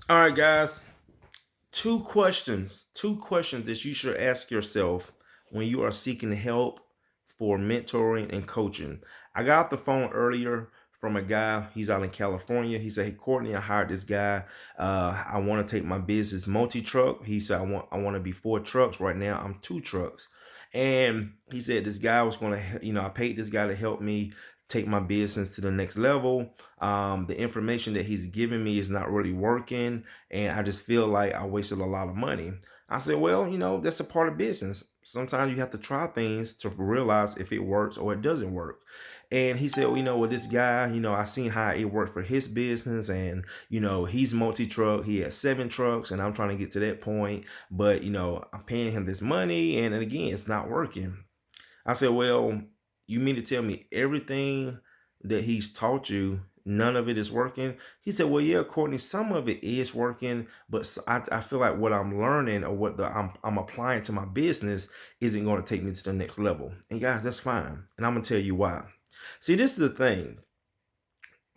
All right, guys. Two questions that you should ask yourself when you are seeking help for mentoring and coaching. I got off the phone earlier from a guy. He's out in California. He said, "Hey, Courtney, I hired this guy. I want to take my business multi-truck." He said, "I want to be 4 trucks. Right now, I'm 2 trucks." And he said this guy was going to, I paid this guy to help me take my business to the next level. The information that he's giving me is not really working, and I just feel like I wasted a lot of money. I said, well, that's a part of business. Sometimes you have to try things to realize if it works or it doesn't work. And he said, well, with this guy, I seen how it worked for his business, and he's multi-truck. He has 7 trucks, and I'm trying to get to that point, but I'm paying him this money, and again, it's not working. I said, well, you mean to tell me everything that he's taught you, none of it is working? He said, well, yeah, Courtney, some of it is working, but I feel like what I'm learning or what I'm applying to my business isn't going to take me to the next level. And guys, that's fine. And I'm going to tell you why. See, this is the thing.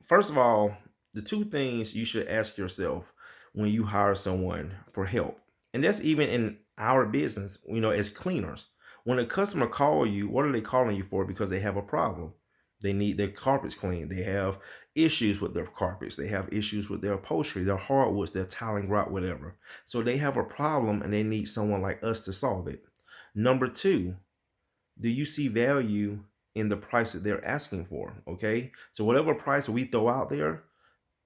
First of all, the two things you should ask yourself when you hire someone for help, and that's even in our business, as cleaners. When a customer call you, what are they calling you for? Because they have a problem. They need their carpets cleaned. They have issues with their carpets. They have issues with their upholstery, their hardwoods, their tiling, grout, whatever. So they have a problem and they need someone like us to solve it. Number two, do you see value in the price that they're asking for? Okay. So whatever price we throw out there,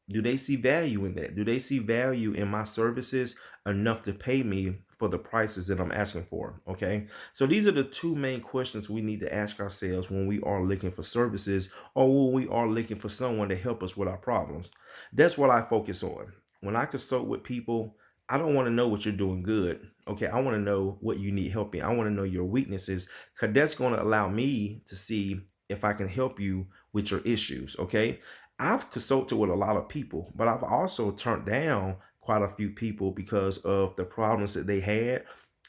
do they see value in that? Do they see value in my services enough to pay me for the prices that I'm asking for? Okay. So these are the two main questions we need to ask ourselves when we are looking for services or when we are looking for someone to help us with our problems. That's what I focus on. When I consult with people, I don't want to know what you're doing good. Okay. I want to know what you need help in. I want to know your weaknesses, because that's going to allow me to see if I can help you with your issues. Okay. I've consulted with a lot of people, but I've also turned down quite a few people because of the problems that they had.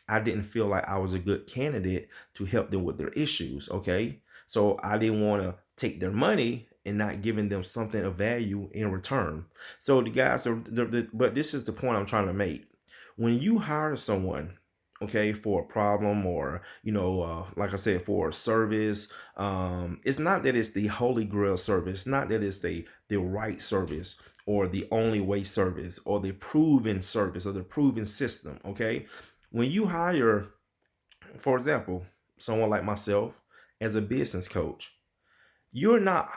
I didn't feel like I was a good candidate to help them with their issues. Okay. So I didn't want to take their money and not giving them something of value in return. So the guys are, but this is the point I'm trying to make. When you hire someone, okay, for a problem or, like I said, for a service, it's not that it's the holy grail service. It's not that it's the right service or the only way service or the proven service or the proven system. Okay. When you hire, for example, someone like myself as a business coach, you're not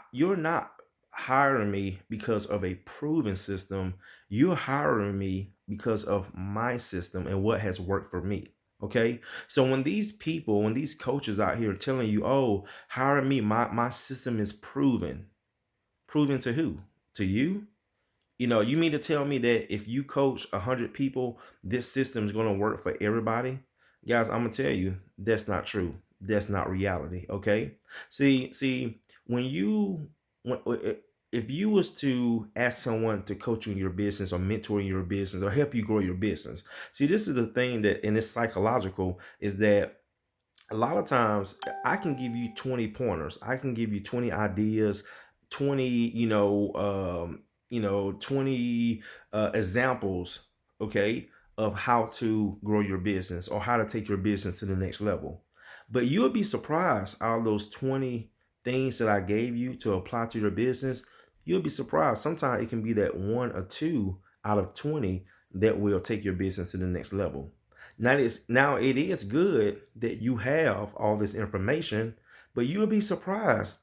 hiring me because of a proven system. You're hiring me because of my system and what has worked for me. Okay. So when these coaches out here telling you, oh, hire me, my system is proven to who? To you? You mean to tell me that if you coach 100 people, this system is going to work for everybody? Guys, I'm gonna tell you that's not true. That's not reality. Okay. See, when you when if you was to ask someone to coach you in your business or mentor in your business or help you grow your business, see, this is the thing that, and it's psychological, is that a lot of times I can give you 20 pointers. I can give you 20 ideas, 20, 20 examples, okay, of how to grow your business or how to take your business to the next level. But you'll be surprised out of those 20 things that I gave you to apply to your business. You'll be surprised. Sometimes it can be that one or two out of 20 that will take your business to the next level. Now it is good that you have all this information, but you'll be surprised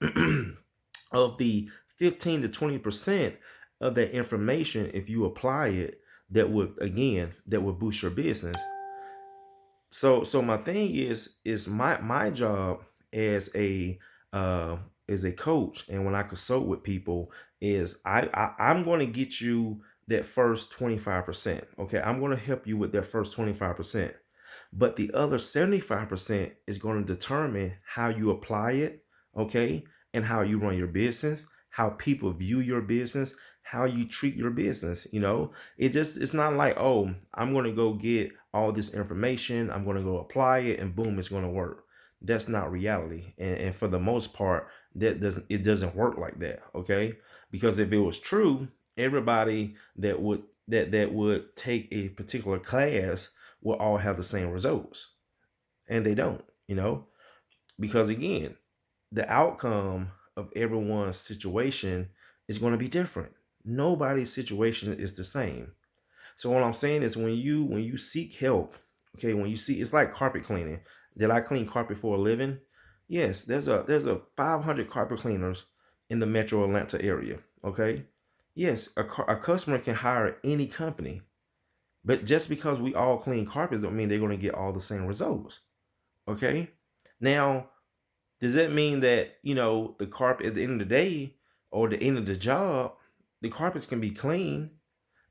of the 15 to 20% of that information, if you apply it, that would boost your business. So my thing is my job as a uh as a coach, and when I consult with people, is I'm going to get you that first 25%. Okay, I'm going to help you with that first 25%. But the other 75% is going to determine how you apply it, okay, and how you run your business, how people view your business, how you treat your business. It's not like, oh, I'm going to go get all this information, I'm going to go apply it, and boom, it's going to work. That's not reality. And for the most part, it doesn't work like that. Okay. Because if it was true, everybody that would that would take a particular class will all have the same results, and they don't, because again, the outcome of everyone's situation is going to be different. Nobody's situation is the same. So what I'm saying is, when you seek help, okay, when you see, it's like carpet cleaning. Did I clean carpet for a living? Yes, there's a 500 carpet cleaners in the Metro Atlanta area. Okay, yes, a customer can hire any company, but just because we all clean carpets don't mean they're going to get all the same results. Okay, now does that mean that the carpet at the end of the day or the end of the job, the carpets can be clean,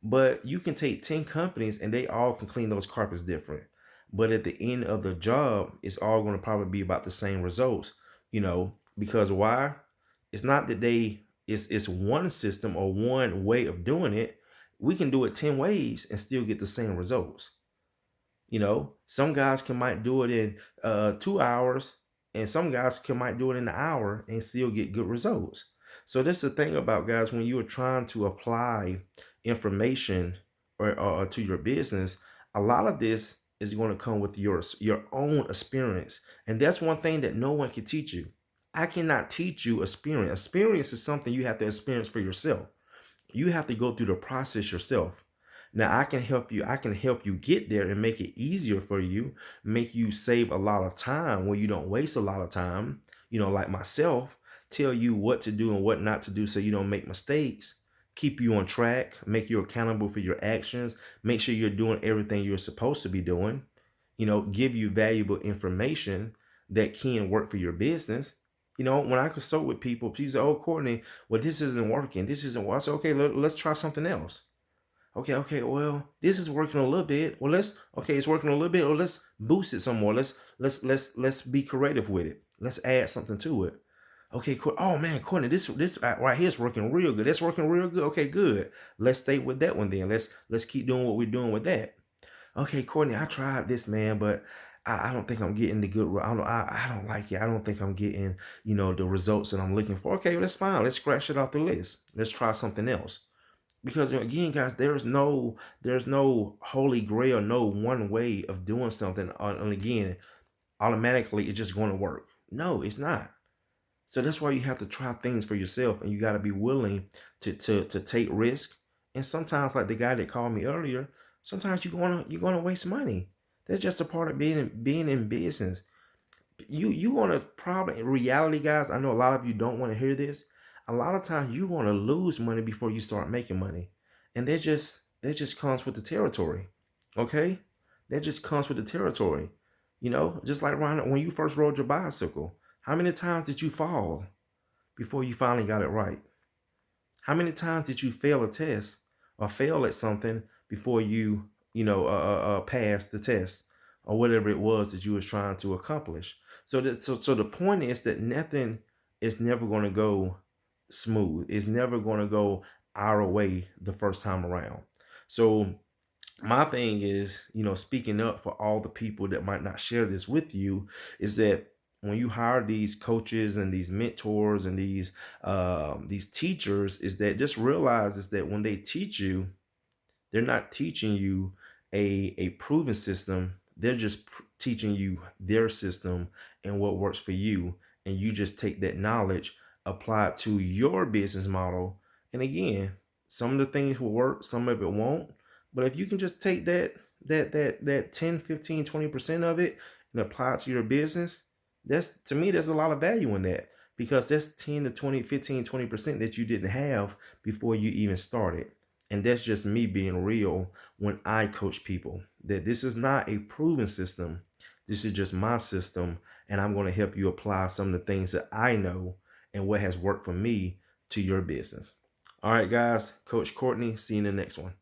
but you can take 10 companies and they all can clean those carpets different. But at the end of the job, it's all going to probably be about the same results, because why? It's not that it's one system or one way of doing it. We can do it 10 ways and still get the same results. Some guys can might do it in 2 hours, and some guys can might do it in an hour and still get good results. So that's the thing about, guys, when you are trying to apply information or to your business, a lot of this is going to come with your own experience, and that's one thing that no one can teach you. I cannot teach you experience. Experience is something you have to experience for yourself. You have to go through the process yourself. Now I can help you. I can help you get there and make it easier for you, make you save a lot of time where you don't waste a lot of time. Like myself, tell you what to do and what not to do so you don't make mistakes, keep you on track, make you accountable for your actions, make sure you're doing everything you're supposed to be doing, give you valuable information that can work for your business. When I consult with people, people say, "Oh, Courtney, well, this isn't working. This isn't working." I say, "Okay, let's try something else." Okay, well, this is working a little bit. Well, it's working a little bit. Well, let's boost it some more. Let's be creative with it. Let's add something to it. Okay, cool. Oh man, Courtney, this right here is working real good. That's working real good. Okay, good. Let's stay with that one then. Let's keep doing what we're doing with that. Okay, Courtney, I tried this, man, but I don't think I'm getting the good. I don't like it. I don't think I'm getting the results that I'm looking for. Okay, well, that's fine. Let's scratch it off the list. Let's try something else. Because again, guys, there's no holy grail, no one way of doing something, and again, automatically it's just going to work. No, it's not. So that's why you have to try things for yourself, and you got to be willing to take risk. And sometimes, like the guy that called me earlier, sometimes you're gonna waste money. That's just a part of being in business. You want to probably, in reality, guys, I know a lot of you don't want to hear this. A lot of times you want to lose money before you start making money, and that just comes with the territory. Okay, that just comes with the territory. Just like Ryan, when you first rode your bicycle, how many times did you fall before you finally got it right? How many times did you fail a test or fail at something before pass the test or whatever it was that you was trying to accomplish? So the point is that nothing is never going to go smooth. It's never going to go our way the first time around. So my thing is, speaking up for all the people that might not share this with you, is that when you hire these coaches and these mentors and these teachers, is that just realize is that when they teach you, they're not teaching you a proven system. They're just teaching you their system and what works for you, and you just take that knowledge, apply it to your business model. And again, some of the things will work, some of it won't. But if you can just take that 10, 15, 20% of it and apply it to your business, that's, to me, there's a lot of value in that, because that's 10 to 20, 15, 20% that you didn't have before you even started. And that's just me being real when I coach people, that this is not a proven system. This is just my system. And I'm going to help you apply some of the things that I know and what has worked for me to your business. All right, guys, Coach Courtney, see you in the next one.